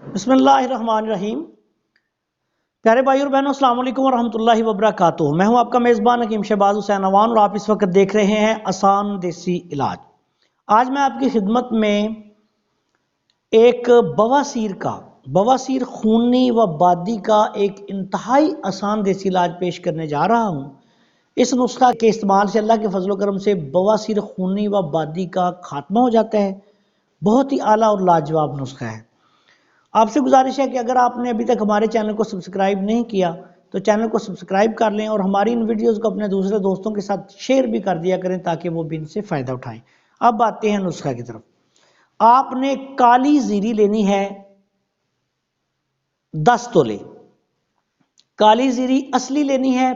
بسم اللہ الرحمن الرحیم۔ پیارے بھائی اور بہنوں، السلام علیکم ورحمۃ اللہ وبرکاتہ۔ میں ہوں آپ کا میزبان حکیم شہباز حسین اوان اور آپ اس وقت دیکھ رہے ہیں آسان دیسی علاج۔ آج میں آپ کی خدمت میں ایک بواسیر خونی و بادی کا ایک انتہائی آسان دیسی علاج پیش کرنے جا رہا ہوں۔ اس نسخہ کے استعمال سے اللہ کے فضل و کرم سے بواسیر خونی و بادی کا خاتمہ ہو جاتا ہے۔ بہت ہی اعلیٰ اور لاجواب نسخہ ہے۔ آپ سے گزارش ہے کہ اگر آپ نے ابھی تک ہمارے چینل کو سبسکرائب نہیں کیا تو چینل کو سبسکرائب کر لیں اور ہماری ان ویڈیوز کو اپنے دوسرے دوستوں کے ساتھ شیئر بھی کر دیا کریں تاکہ وہ بھی ان سے فائدہ اٹھائیں۔ اب آتے ہیں نسخہ کی طرف۔ آپ نے کالی زیری لینی ہے 10 تولے۔ کالی زیری اصلی لینی ہے،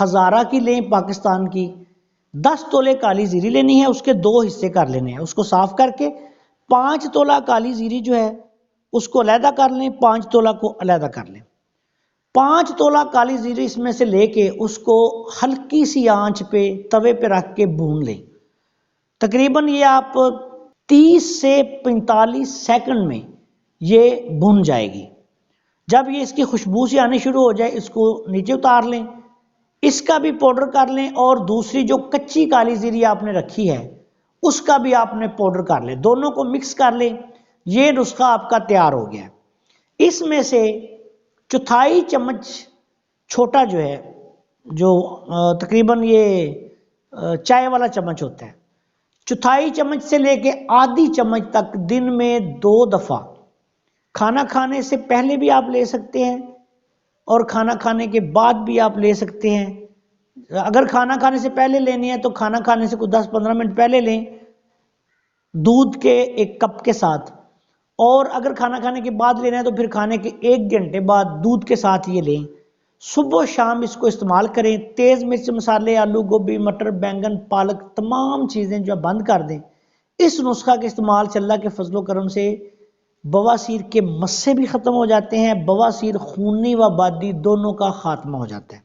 ہزارہ کی لیں، پاکستان کی۔ 10 تولے کالی زیری لینی ہے، اس کے 2 حصے کر لینے ہیں۔ اس کو صاف کر کے 5 تولہ کالی زیری جو ہے اس کو علیحدہ کر لیں، 5 تولہ کو علیحدہ کر لیں۔ 5 تولہ کالی زیری اس میں سے لے کے اس کو ہلکی سی آنچ پہ توے پہ رکھ کے بھون لیں۔ تقریباً یہ آپ 30 سے 45 سیکنڈ میں یہ بھون جائے گی۔ جب یہ اس کی خوشبو سے آنی شروع ہو جائے اس کو نیچے اتار لیں، اس کا بھی پاؤڈر کر لیں اور دوسری جو کچی کالی زیری آپ نے رکھی ہے اس کا بھی آپ نے پاؤڈر کر لیں، دونوں کو مکس کر لیں۔ یہ نسخہ آپ کا تیار ہو گیا ہے۔ اس میں سے چوتھائی چمچ چھوٹا جو ہے، جو تقریباً یہ چائے والا چمچ ہوتا ہے، چوتھائی چمچ سے لے کے آدھی چمچ تک دن میں 2 دفعہ، کھانا کھانے سے پہلے بھی آپ لے سکتے ہیں اور کھانا کھانے کے بعد بھی آپ لے سکتے ہیں۔ اگر کھانا کھانے سے پہلے لینی ہے تو کھانا کھانے سے کچھ 10-15 منٹ پہلے لیں دودھ کے 1 کپ کے ساتھ، اور اگر کھانا کھانے کے بعد لینا ہے تو پھر کھانے کے 1 گھنٹے بعد دودھ کے ساتھ یہ لیں۔ صبح و شام اس کو استعمال کریں۔ تیز مرچ مسالے، آلو گوبھی، مٹر، بینگن، پالک، تمام چیزیں جو بند کر دیں۔ اس نسخہ کے استعمال سے اللہ کے فضل و کرم سے بواسیر کے مسے بھی ختم ہو جاتے ہیں، بواسیر خونی و بادی دونوں کا خاتمہ ہو جاتا ہے۔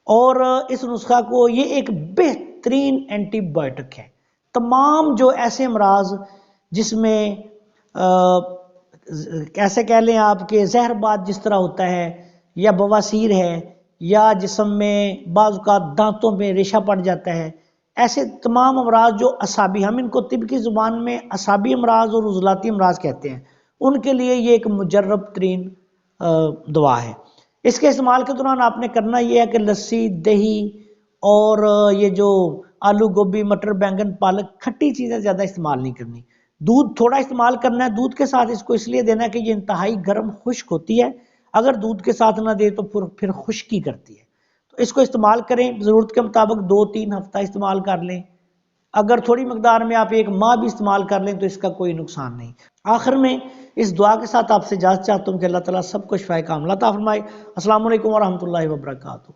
اور اس نسخہ کو یہ ایک بہترین اینٹی بائیوٹک ہے۔ تمام جو ایسے امراض جس میں کیسے کہہ لیں آپ کے زہر باد جس طرح ہوتا ہے، یا بواسیر ہے، یا جسم میں بعض اوقات دانتوں میں ریشہ پڑ جاتا ہے، ایسے تمام امراض جو اعصابی، ہم ان کو طب کی زبان میں اعصابی امراض اور عضلاتی امراض کہتے ہیں، ان کے لیے یہ ایک مجرب ترین دوا ہے۔ اس کے استعمال کے دوران آپ نے کرنا یہ ہے کہ لسی، دہی اور یہ جو آلو گوبھی، مٹر، بینگن، پالک، کھٹی چیزیں زیادہ استعمال نہیں کرنی۔ دودھ تھوڑا استعمال کرنا ہے۔ دودھ کے ساتھ اس کو اس لیے دینا ہے کہ یہ انتہائی گرم خشک ہوتی ہے، اگر دودھ کے ساتھ نہ دے تو پھر خشکی کرتی ہے۔ تو اس کو استعمال کریں، ضرورت کے مطابق 2-3 ہفتہ استعمال کر لیں۔ اگر تھوڑی مقدار میں آپ 1 ماہ بھی استعمال کر لیں تو اس کا کوئی نقصان نہیں۔ آخر میں اس دعا کے ساتھ آپ سے اجازت چاہتا ہوں کہ اللہ تعالیٰ سب کو شفائے کاملہ عطا فرمائے۔ السلام علیکم ورحمۃ اللہ وبرکاتہ۔